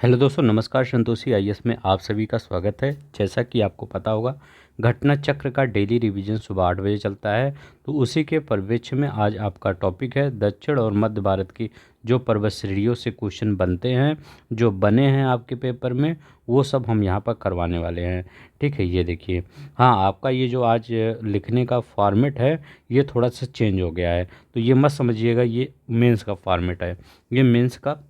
Hello दोस्तों, नमस्कार। Santoshi IAS में आप सभी का स्वागत है। जैसा कि आपको पता होगा, घटना चक्र का डेली रिवीजन सुबह 8 बजे चलता है। तो उसी के परिप्रेक्ष्य में आज आपका टॉपिक है दक्षिण और मध्य भारत की जो पर्वत श्रेणियों से क्वेश्चन बनते हैं, जो बने हैं आपके पेपर में, वो सब हम यहाँ पर करवाने वाले हैं। ठीक है, ये देखिए। हाँ, आपका ये जो आज लिखने का फॉर्मेट है, ये थोड़ा सा चेंज हो गया है। तो ये मत समझिएगा ये मेंस का फॉर्मेट है। ये मेंस का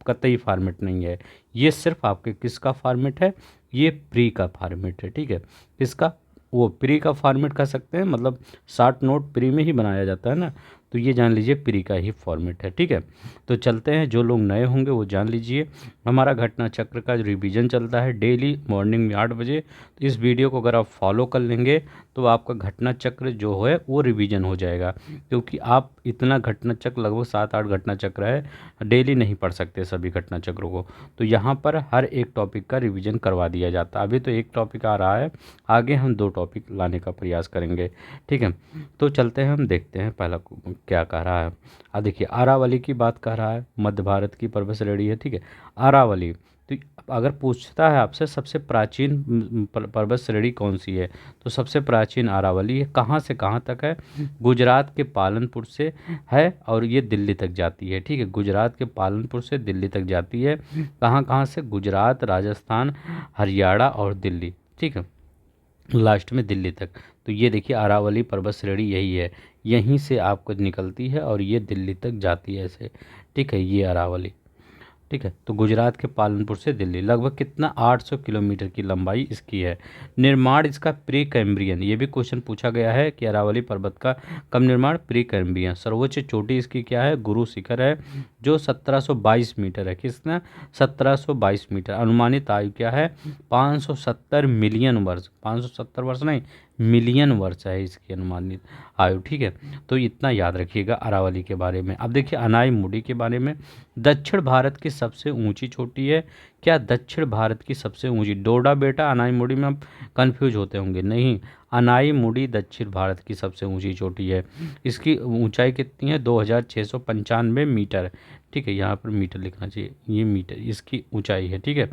कतई फॉर्मेट नहीं है। ये सिर्फ आपके किसका फॉर्मेट है? ये प्री का फॉर्मेट है। ठीक है, किसका? वो प्री का फॉर्मेट कह सकते हैं, मतलब शॉर्ट नोट प्री में ही बनाया जाता है ना। तो ये जान लीजिए प्री का ही फॉर्मेट है। ठीक है, तो चलते हैं। जो लोग नए होंगे वो जान लीजिए, हमारा घटना चक्र का रिवीजन चलता है डेली मॉर्निंग में 8 बजे। तो इस वीडियो को अगर आप फॉलो कर लेंगे तो आपका घटना चक्र जो है वो रिवीजन हो जाएगा। क्योंकि आप इतना घटना चक्र, लगभग 7-8 घटना चक्र है, डेली नहीं पढ़ सकते सभी घटना चक्रों को। तो यहाँ पर हर एक टॉपिक का रिवीजन करवा दिया जाता है। अभी तो एक टॉपिक आ रहा है, आगे हम 2 टॉपिक लाने का प्रयास करेंगे। ठीक है, तो चलते हैं, हम देखते हैं पहला क्या कह रहा है। देखिए, अरावली की बात कर रहा है, मध्य भारत की पर्वत श्रेणी है। ठीक है, अरावली। तो अगर पूछता है आपसे सबसे प्राचीन पर्वत श्रेणी कौन सी है, तो सबसे प्राचीन अरावली है। कहाँ से कहाँ तक है? गुजरात के पालनपुर से है और ये दिल्ली तक जाती है। ठीक है, गुजरात के पालनपुर से दिल्ली तक जाती है। कहाँ कहाँ से? गुजरात, राजस्थान, हरियाणा और दिल्ली। ठीक है, लास्ट में दिल्ली तक। तो ये देखिए अरावली पर्वत श्रेणी यही है, यहीं से आपको निकलती है और ये दिल्ली तक जाती है ऐसे। ठीक है, ये अरावली। ठीक है, तो गुजरात के पालनपुर से दिल्ली लगभग कितना? 800 किलोमीटर की लंबाई इसकी है। निर्माण इसका प्री कैम्ब्रियन, ये भी क्वेश्चन पूछा गया है कि अरावली पर्वत का कब निर्माण? Pre Cambrian. सर्वोच्च चोटी इसकी क्या है? गुरु शिखर है, जो 1722 मीटर है। कितना? 1722 मीटर। अनुमानित आयु क्या है? 570 मिलियन वर्ष। 570 वर्ष नहीं, मिलियन वर्ष है इसकी अनुमानित आयु। ठीक है, तो इतना याद रखिएगा अरावली के बारे में। अब देखिए अनाई मुडी के बारे में। दक्षिण भारत की सबसे ऊंची चोटी है। क्या दक्षिण भारत की सबसे ऊंची? डोडा बेटा अनाई मुडी में आप कंफ्यूज होते होंगे, नहीं। अनाई मुडी दक्षिण भारत की सबसे ऊंची चोटी है। इसकी ऊंचाई कितनी है? 2695 मीटर। ठीक है, यहाँ पर मीटर लिखना चाहिए, ये मीटर इसकी ऊंचाई है। ठीक है,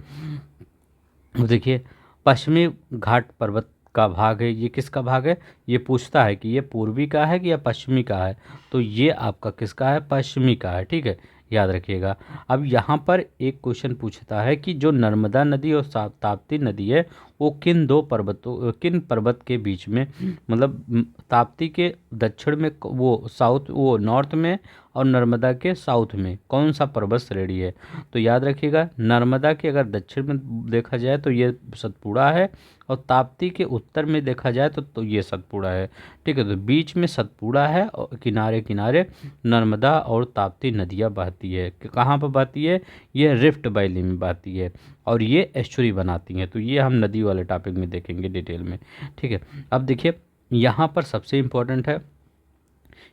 अब देखिए पश्चिमी घाट पर्वत का भाग है। ये किसका भाग है? ये पूछता है कि ये पूर्वी का है कि या पश्चिमी का है। तो ये आपका किसका है? पश्चिमी का है। ठीक है, याद रखिएगा। अब यहाँ पर एक क्वेश्चन पूछता है कि जो नर्मदा नदी और ताप्ती नदी है, वो किन पर्वत के बीच में, मतलब ताप्ती के दक्षिण में, वो साउथ, वो नॉर्थ में, और नर्मदा के साउथ में कौन सा पर्वत श्रेणी है? तो याद रखिएगा, नर्मदा के अगर दक्षिण में देखा जाए तो ये सतपुड़ा है, और ताप्ती के उत्तर में देखा जाए तो ये सतपुड़ा है। ठीक है, तो बीच में सतपुड़ा है और किनारे किनारे नर्मदा और ताप्ती नदियाँ बहती है। कहाँ पर बहती है? ये रिफ्ट वैली में बहती है और ये एस्चुरी बनाती हैं। तो ये हम नदी वाले टॉपिक में देखेंगे डिटेल में। ठीक है, अब देखिए यहाँ पर सबसे इम्पोर्टेंट है,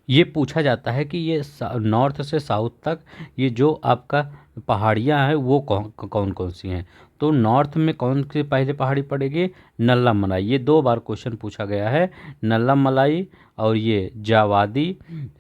ये पूछा जाता है कि ये नॉर्थ से साउथ तक ये जो आपका पहाड़ियाँ हैं वो कौन कौन सी हैं। तो नॉर्थ में कौन सी पहले पहाड़ी पड़ेगी? नल्ला मलाई। ये 2 बार क्वेश्चन पूछा गया है, नल्ला मलाई और ये जावादी।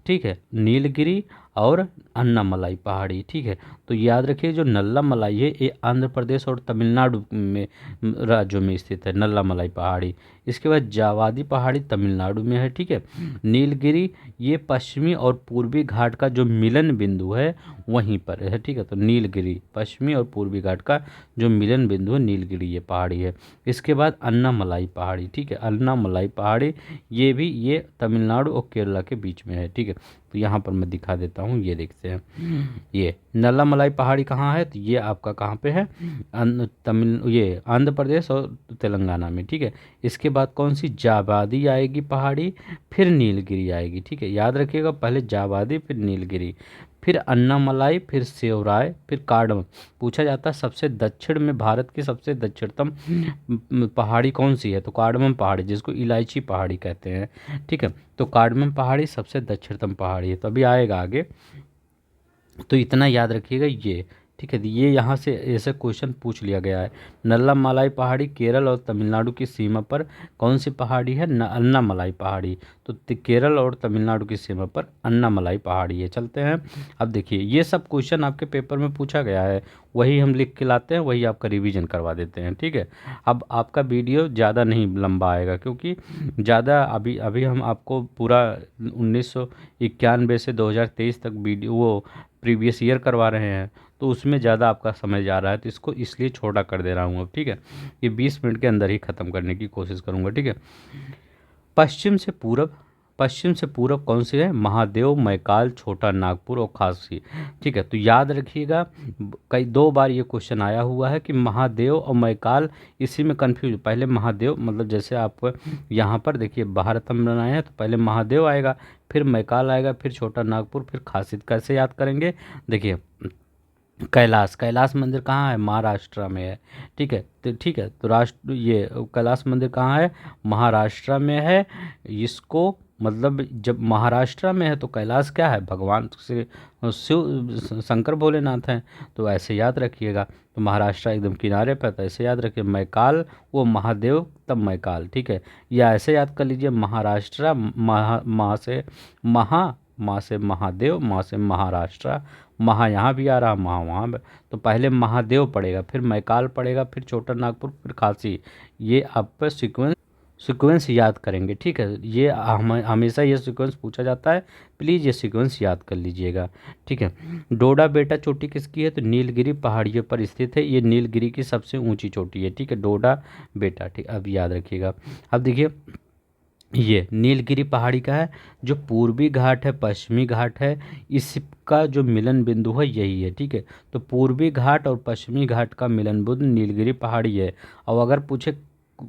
ठीक है, नीलगिरी और अन्नामलाई पहाड़ी। ठीक है, तो याद रखिए जो नल्ला मलाई है ये आंध्र प्रदेश और तमिलनाडु में राज्यों में स्थित है, नल्ला मलाई पहाड़ी। इसके बाद जावादी पहाड़ी तमिलनाडु में है। ठीक है, नीलगिरी ये पश्चिमी और पूर्वी घाट का जो मिलन बिंदु है वहीं पर है। ठीक है, तो नीलगिरी पश्चिमी और पूर्वी घाट का जो मिलन बिंदु है, नीलगिरी ये पहाड़ी है। इसके बाद अन्नामलाई पहाड़ी। ठीक है, अन्नामलाई पहाड़ी ये भी ये तमिलनाडु और केरला के बीच में है। ठीक है, तो यहाँ पर मैं दिखा देता हूँ, ये देखते हैं। ये नल्लामलाई पहाड़ी कहाँ है? तो ये आपका कहाँ पे है? ये आंध्र प्रदेश और तेलंगाना में। ठीक है, इसके बाद कौन सी? जाबादी आएगी पहाड़ी, फिर नीलगिरी आएगी। ठीक है, याद रखिएगा, पहले जाबादी फिर नीलगिरी, फिर अन्नामलाई, फिर सेवराय, फिर कार्डम। पूछा जाता है सबसे दक्षिण में भारत की सबसे दक्षिणतम पहाड़ी कौन सी है? तो कार्डमम पहाड़ी, जिसको इलायची पहाड़ी कहते हैं। ठीक है, तो कार्डमम पहाड़ी सबसे दक्षिणतम पहाड़ी है। तो अभी आएगा आगे, तो इतना याद रखिएगा। ठीक है, तो ये यहाँ से ऐसे क्वेश्चन पूछ लिया गया है। नल्लामलाई पहाड़ी केरल और तमिलनाडु की सीमा पर कौन सी पहाड़ी है? अन्नामलाई पहाड़ी। तो केरल और तमिलनाडु की सीमा पर अन्नामलाई पहाड़ी है। चलते हैं, अब देखिए ये सब क्वेश्चन आपके पेपर में पूछा गया है, वही हम लिख के लाते हैं, वही आपका रिवीजन करवा देते हैं। ठीक है, अब आपका वीडियो ज़्यादा नहीं लंबा आएगा, क्योंकि ज़्यादा अभी अभी हम आपको पूरा 1991 से 2023 तक वीडियो वो प्रीवियस ईयर करवा रहे हैं, तो उसमें ज़्यादा आपका समय जा रहा है, तो इसको इसलिए छोटा कर दे रहा हूँ अब। ठीक है, ये 20 मिनट के अंदर ही ख़त्म करने की कोशिश करूँगा। ठीक है, पश्चिम से पूरब, पश्चिम से पूरब कौन सी है? महादेव, मैकाल, छोटा नागपुर और खासी। ठीक है, तो याद रखिएगा, कई दो बार ये क्वेश्चन आया हुआ है कि महादेव और मैकाल, इसी में कंफ्यूज। पहले महादेव मतलब जैसे आप यहाँ पर देखिए भारत हम बनाए हैं, तो पहले महादेव आएगा, फिर मैकाल आएगा, फिर छोटा नागपुर, फिर खासी। कैसे याद करेंगे? देखिए कैलाश, कैलाश मंदिर कहाँ है? महाराष्ट्र में है। ठीक है, तो ठीक है, तो राष्ट्र ये कैलाश मंदिर कहाँ है? महाराष्ट्र में है। इसको मतलब जब महाराष्ट्र में है तो कैलाश क्या है? भगवान से शिव शंकर भोलेनाथ हैं, तो ऐसे याद रखिएगा। तो महाराष्ट्र एकदम किनारे पर, तो ऐसे याद रखिए। मैकाल वो महादेव, तब मैकाल। ठीक है, या ऐसे याद कर लीजिए, महाराष्ट्र माँ से महादेव, माँ से महाराष्ट्र, महा यहाँ भी आ रहा, महा वहाँ भी। तो पहले महादेव पड़ेगा, फिर मैकाल पड़ेगा, फिर छोटा नागपुर, फिर खासी। ये आप पर सीक्वेंस याद करेंगे। ठीक है, ये हमेशा ये सीक्वेंस पूछा जाता है, प्लीज़ ये सीक्वेंस याद कर लीजिएगा। ठीक है, डोडा बेटा चोटी किसकी है? तो नीलगिरी पहाड़ियों पर स्थित है, ये नीलगिरी की सबसे ऊंची चोटी है। ठीक है, डोडा बेटा। ठीक, अब याद रखिएगा। अब देखिए ये नीलगिरी पहाड़ी का है, जो पूर्वी घाट है, पश्चिमी घाट है, इसका जो मिलन बिंदु है यही है। ठीक है, तो पूर्वी घाट और पश्चिमी घाट का मिलन बिंदु नीलगिरी पहाड़ी है। और अगर पूछे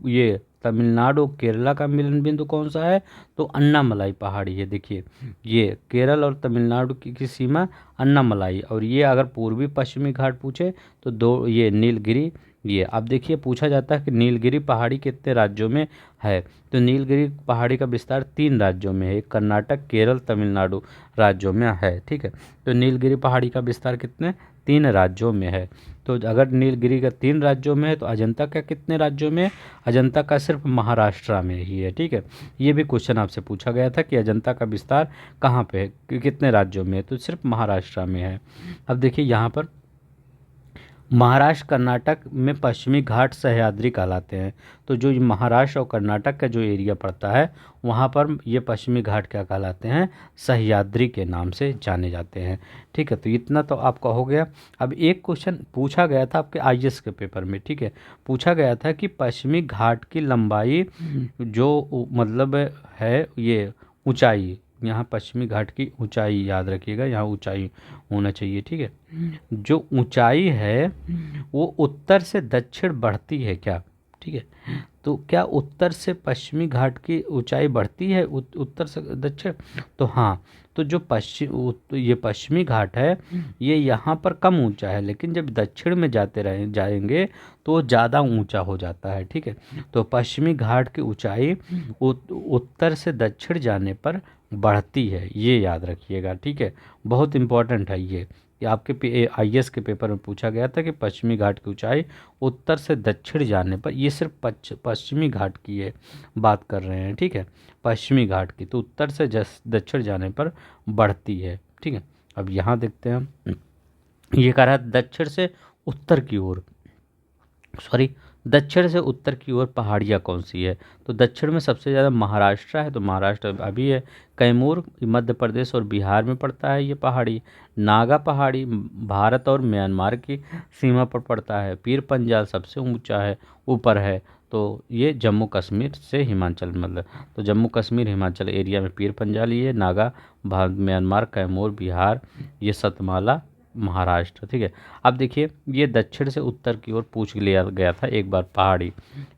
ये तमिलनाडु केरला का मिलन बिंदु कौन सा है, तो अन्नामलाई पहाड़ी है। देखिए ये केरल और तमिलनाडु की सीमा अन्नामलाई, और ये अगर पूर्वी पश्चिमी घाट पूछे तो दो ये नीलगिरी। ये अब देखिए पूछा जाता है कि नीलगिरी पहाड़ी कितने राज्यों में है, तो नीलगिरी पहाड़ी का विस्तार 3 राज्यों में है, कर्नाटक, केरल, तमिलनाडु राज्यों में है। ठीक है, तो नीलगिरी पहाड़ी का विस्तार कितने? 3 राज्यों में है। तो अगर नीलगिरी का 3 राज्यों में है, तो अजंता का कितने राज्यों में है? अजंता का सिर्फ महाराष्ट्र में ही है। ठीक है, ये भी क्वेश्चन आपसे पूछा गया था कि अजंता का विस्तार कहाँ पे है, कितने राज्यों में है, तो सिर्फ महाराष्ट्र में है। अब देखिए यहाँ पर महाराष्ट्र कर्नाटक में पश्चिमी घाट सह्याद्री कहलाते हैं। तो जो महाराष्ट्र और कर्नाटक का जो एरिया पड़ता है, वहाँ पर ये पश्चिमी घाट क्या कहलाते हैं? सह्याद्री के नाम से जाने जाते हैं। ठीक है, तो इतना तो आपका हो गया। अब एक क्वेश्चन पूछा गया था आपके आईएएस के पेपर में। ठीक है, पूछा गया था कि पश्चिमी घाट की लंबाई जो मतलब है ये ऊंचाई, यहाँ पश्चिमी घाट की ऊंचाई याद रखिएगा, यहाँ ऊंचाई होना चाहिए। ठीक है, जो ऊंचाई है वो उत्तर से दक्षिण बढ़ती है क्या? ठीक है, तो क्या उत्तर से पश्चिमी घाट की ऊंचाई बढ़ती है उत्तर से दक्षिण? तो हाँ, तो जो ये पश्चिमी घाट है ये यहाँ पर कम ऊंचा है, लेकिन जब दक्षिण में जाएंगे तो ज़्यादा ऊंचा हो जाता है। ठीक है, तो पश्चिमी घाट की ऊंचाई उत्तर से दक्षिण जाने पर बढ़ती है, ये याद रखिएगा। ठीक है, बहुत इंपॉर्टेंट है ये, कि आपके आईएएस के पेपर में पूछा गया था कि पश्चिमी घाट की ऊंचाई उत्तर से दक्षिण जाने पर, ये सिर्फ पश्चिमी घाट की है बात कर रहे हैं। ठीक है, पश्चिमी घाट की, तो उत्तर से दक्षिण जाने पर बढ़ती है। ठीक है, अब यहाँ देखते हैं हम, ये कह रहा है दक्षिण से उत्तर की ओर, सॉरी दक्षिण से उत्तर की ओर पहाड़ियाँ कौन सी है? तो दक्षिण में सबसे ज़्यादा महाराष्ट्र है, तो महाराष्ट्र अभी है। कैमूर मध्य प्रदेश और बिहार में पड़ता है ये पहाड़ी। नागा पहाड़ी भारत और म्यांमार की सीमा पर पड़ता है। पीर पंजाल सबसे ऊंचा है, ऊपर है, तो ये जम्मू कश्मीर से हिमाचल मतलब, तो जम्मू कश्मीर हिमाचल एरिया में पीर पंजाल ये, नागा भारत म्यांमार, कैमूर बिहार, ये सतमाला महाराष्ट्र। ठीक है, अब देखिए ये दक्षिण से उत्तर की ओर पूछ लिया गया था एक बार पहाड़ी,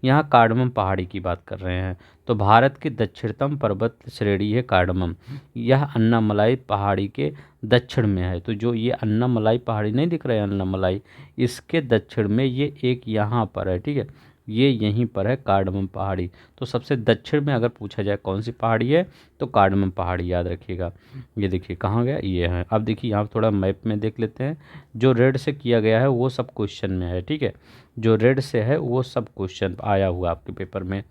यहाँ कार्डमम पहाड़ी की बात कर रहे हैं। तो भारत की दक्षिणतम पर्वत श्रेणी है कार्डमम, यह अन्नामलाई पहाड़ी के दक्षिण में है। तो जो ये अन्नामलाई पहाड़ी नहीं दिख रहे हैं, अन्नामलाई, इसके दक्षिण में ये एक यहाँ पर है। ठीक है, ये यहीं पर है कार्डमम पहाड़ी। तो सबसे दक्षिण में अगर पूछा जाए कौन सी पहाड़ी है तो कार्डमम पहाड़ी याद रखिएगा। ये देखिए कहाँ गया, ये है। अब देखिए यहाँ थोड़ा मैप में देख लेते हैं। जो रेड से किया गया है वो सब क्वेश्चन में है, ठीक है। जो रेड से है वो सब क्वेश्चन आया हुआ आपके पेपर में।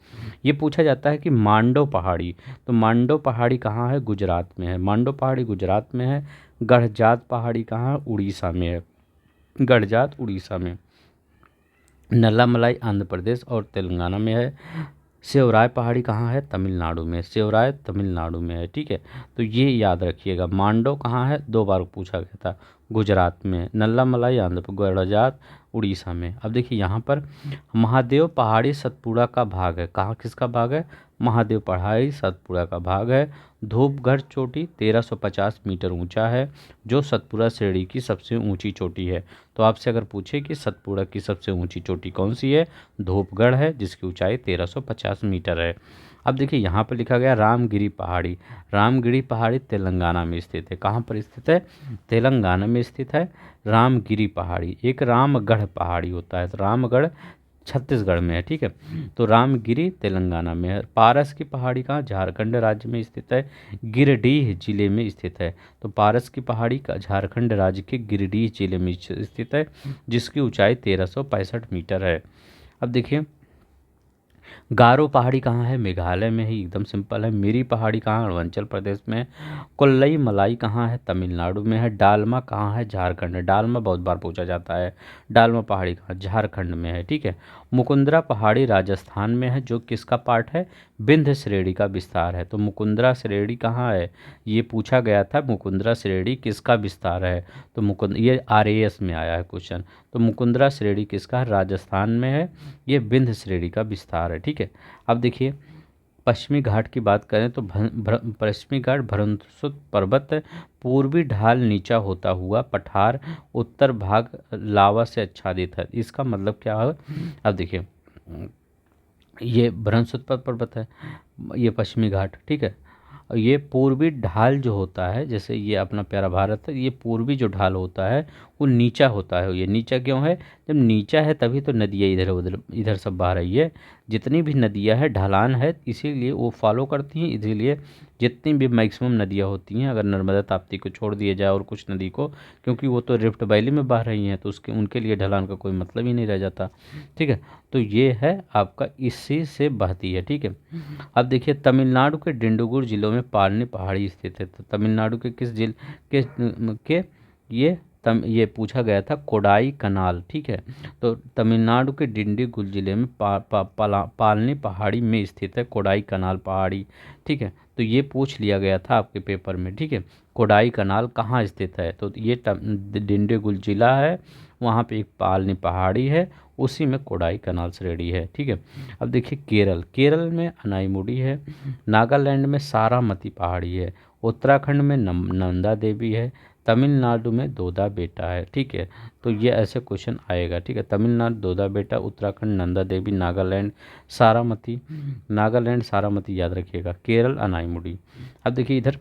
ये पूछा जाता है कि मांडो पहाड़ी, तो मांडो पहाड़ी कहाँ है, गुजरात में है। मांडो पहाड़ी गुजरात में है। गढ़जात पहाड़ी कहाँ है, उड़ीसा में है। गढ़जात उड़ीसा में। नल्लामलाई आंध्र प्रदेश और तेलंगाना में है। सेवराय पहाड़ी कहाँ है, तमिलनाडु में। सेवराय तमिलनाडु में है, ठीक है। तो ये याद रखिएगा। मांडो कहाँ है, 2 बार पूछा गया था, गुजरात में। नल्लामलाई आंध्र प्रदेश, गढ़जात उड़ीसा में। अब देखिए यहाँ पर महादेव पहाड़ी सतपुड़ा का भाग है। कहाँ किसका भाग है, महादेव पहाड़ी सतपुड़ा का भाग है। धूपगढ़ चोटी 1350 मीटर ऊंचा है, जो सतपुड़ा श्रेणी की सबसे ऊंची चोटी है। तो आपसे अगर पूछे कि सतपुड़ा की सबसे ऊंची चोटी कौन सी है, धूपगढ़ है, जिसकी ऊंचाई 1350 मीटर है। अब देखिए यहाँ पर लिखा गया रामगिरी पहाड़ी। रामगिरी पहाड़ी तेलंगाना में स्थित है। कहाँ पर स्थित है, तेलंगाना में स्थित है। रामगिरी पहाड़ी। एक रामगढ़ पहाड़ी होता है, तो रामगढ़ छत्तीसगढ़ में है, ठीक है। तो रामगिरी तेलंगाना में है। पारस की पहाड़ी कहाँ, झारखंड राज्य में स्थित है, गिरिडीह जिले में स्थित है। तो पारस की पहाड़ी का झारखंड राज्य के गिरिडीह जिले में स्थित है, जिसकी ऊंचाई 1365 मीटर है। अब देखिए गारो पहाड़ी कहाँ है, मेघालय में ही, एकदम सिंपल है। मिरी पहाड़ी कहाँ है, अरुणाचल प्रदेश में है। कोल्लई मलाई कहाँ है, तमिलनाडु में है। डालमा कहाँ है, झारखंड है। डालमा बहुत बार पूछा जाता है। डालमा पहाड़ी कहाँ, झारखंड में है, ठीक है। मुकुंदरा पहाड़ी राजस्थान में है, जो किसका पार्ट है, विंध्य श्रेणी का विस्तार है। तो मुकुंदरा श्रेणी कहाँ है, ये पूछा गया था, मुकुंदरा श्रेणी किसका विस्तार है। तो मुकुंद, ये RAS में आया है क्वेश्चन। तो मुकुंदरा श्रेणी किसका है, राजस्थान में है। ये विंध्य श्रेणी का विस्तार है, ठीक है। अब देखिए पश्चिमी घाट की बात करें तो पश्चिमी घाट भ्रमसुत पर्वत, पूर्वी ढाल नीचा होता हुआ पठार, उत्तर भाग लावा से आच्छादित है। इसका मतलब क्या है, अब देखिए ये भ्रमसुत पर्वत है, ये पश्चिमी घाट, ठीक है। और ये पूर्वी ढाल जो होता है, जैसे ये अपना प्यारा भारत है, ये पूर्वी जो ढाल होता है वो नीचा होता है। ये नीचा क्यों है, जब नीचा है तभी तो नदियाँ इधर उधर इधर सब बह रही है। जितनी भी नदियाँ हैं ढलान है, इसीलिए वो फॉलो करती हैं। इसीलिए जितनी भी मैक्सिमम नदियाँ होती हैं, अगर नर्मदा ताप्ती को छोड़ दिया जाए और कुछ नदी को, क्योंकि वो तो रिफ्ट वैली में बह रही हैं, तो उसके उनके लिए ढलान का कोई मतलब ही नहीं रह जाता, ठीक है। तो ये है आपका, इसी से बहती है, ठीक है। अब देखिए तमिलनाडु के डिंडुगुल जिलों में पालनी पहाड़ी स्थित है। तो तमिलनाडु के किस जिले के ये पूछा गया था, कोडाई कनाल, ठीक है। तो तमिलनाडु के डिंडीगुल जिले में पालनी पहाड़ी में स्थित है कोडाई कनाल पहाड़ी, ठीक है। तो ये पूछ लिया गया था आपके पेपर में, ठीक है। कोडाई कनाल कहाँ स्थित है, तो ये डिंडीगुल जिला है, वहाँ पे एक पालनी पहाड़ी है, उसी में कोडाई कनाल श्रेणी है, ठीक है। अब देखिए केरल में अनाईमुडी है। नागालैंड में सारामती पहाड़ी है। उत्तराखंड में नंदा देवी है। तमिलनाडु में दोदा बेटा है, ठीक है। तो ये ऐसे क्वेश्चन आएगा, ठीक है। तमिलनाडु दोदा बेटा, उत्तराखंड नंदा देवी, नागालैंड सारामती। नागालैंड सारामती याद रखिएगा। केरल अनाईमुडी। अब देखिए इधर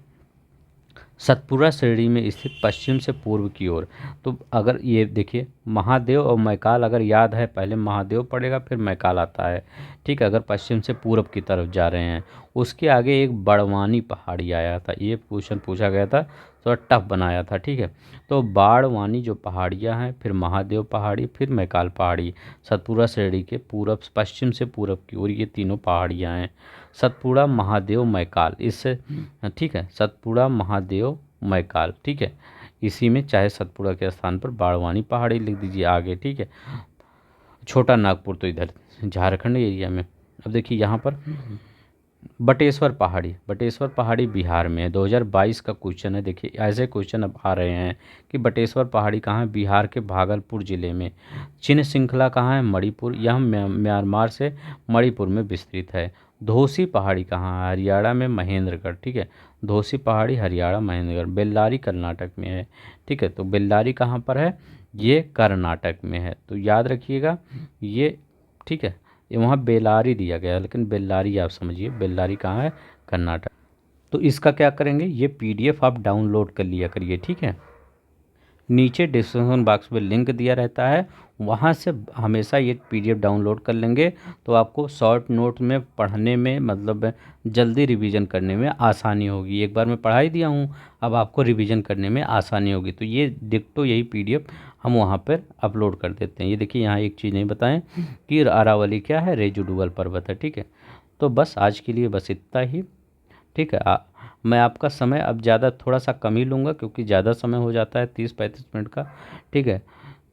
सतपुड़ा श्रेणी में स्थित पश्चिम से पूर्व की ओर। तो अगर ये देखिए महादेव और मैकाल अगर याद है, पहले महादेव पड़ेगा फिर मैकाल आता है, ठीक है। अगर पश्चिम से पूर्व की तरफ जा रहे हैं, उसके आगे एक बड़वानी पहाड़ी आया था। ये क्वेश्चन पूछा गया था, थोड़ा टफ बनाया था, ठीक है। तो बाड़वानी जो पहाड़ियाँ हैं, फिर महादेव पहाड़ी, फिर मैकाल पहाड़ी, सतपुड़ा श्रेणी के पूरब पश्चिम से पूरब की ओर ये तीनों पहाड़ियाँ हैं। सतपुड़ा महादेव मैकाल, इससे ठीक है, सतपुड़ा महादेव मैकाल, ठीक है। इसी में चाहे सतपुड़ा के स्थान पर बाड़वानी पहाड़ी लिख दीजिए आगे, ठीक है। छोटा नागपुर तो इधर झारखंड एरिया में। अब देखिए यहाँ पर बटेश्वर पहाड़ी बिहार में है। 2022 का क्वेश्चन है। देखिए ऐसे क्वेश्चन अब आ रहे हैं कि बटेश्वर पहाड़ी कहाँ है, बिहार के भागलपुर जिले में। चिन्ह श्रृंखला कहाँ है, मणिपुर, यह म्यांमार से मणिपुर में विस्तृत है। धोसी पहाड़ी कहाँ है, हरियाणा में महेंद्रगढ़, ठीक है। धोसी पहाड़ी हरियाणा महेंद्रगढ़। बेल्लारी कर्नाटक में है, ठीक है। तो बेल्लारी कहाँ पर है, ये कर्नाटक में है, तो याद रखिएगा ये, ठीक है। ये वहाँ बेलारी दिया गया है, लेकिन बेल्लारी आप समझिए, बेल्लारी कहाँ है, कर्नाटक। तो इसका क्या करेंगे, ये PDF आप डाउनलोड कर लिया करिए, ठीक है। नीचे डिस्क्रिप्शन बॉक्स में लिंक दिया रहता है, वहाँ से हमेशा ये पीडीएफ डाउनलोड कर लेंगे तो आपको शॉर्ट नोट में पढ़ने में मतलब जल्दी रिवीजन करने में आसानी होगी। एक बार मैं पढ़ा ही दिया हूँ, अब आपको रिवीजन करने में आसानी होगी। तो ये डिक्टो यही पीडीएफ हम वहाँ पर अपलोड कर देते हैं। ये देखिए यहाँ एक चीज़ नहीं बताएं कि अरावली क्या है, रेजिडुअल पर्वत है, ठीक है। तो बस आज के लिए बस इतना ही, ठीक है। मैं आपका समय अब ज़्यादा थोड़ा सा कम ही लूँगा क्योंकि ज़्यादा समय हो जाता है 30-35 मिनट का, ठीक है।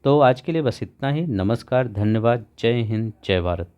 तो आज के लिए बस इतना ही। नमस्कार, धन्यवाद, जय हिंद, जय भारत।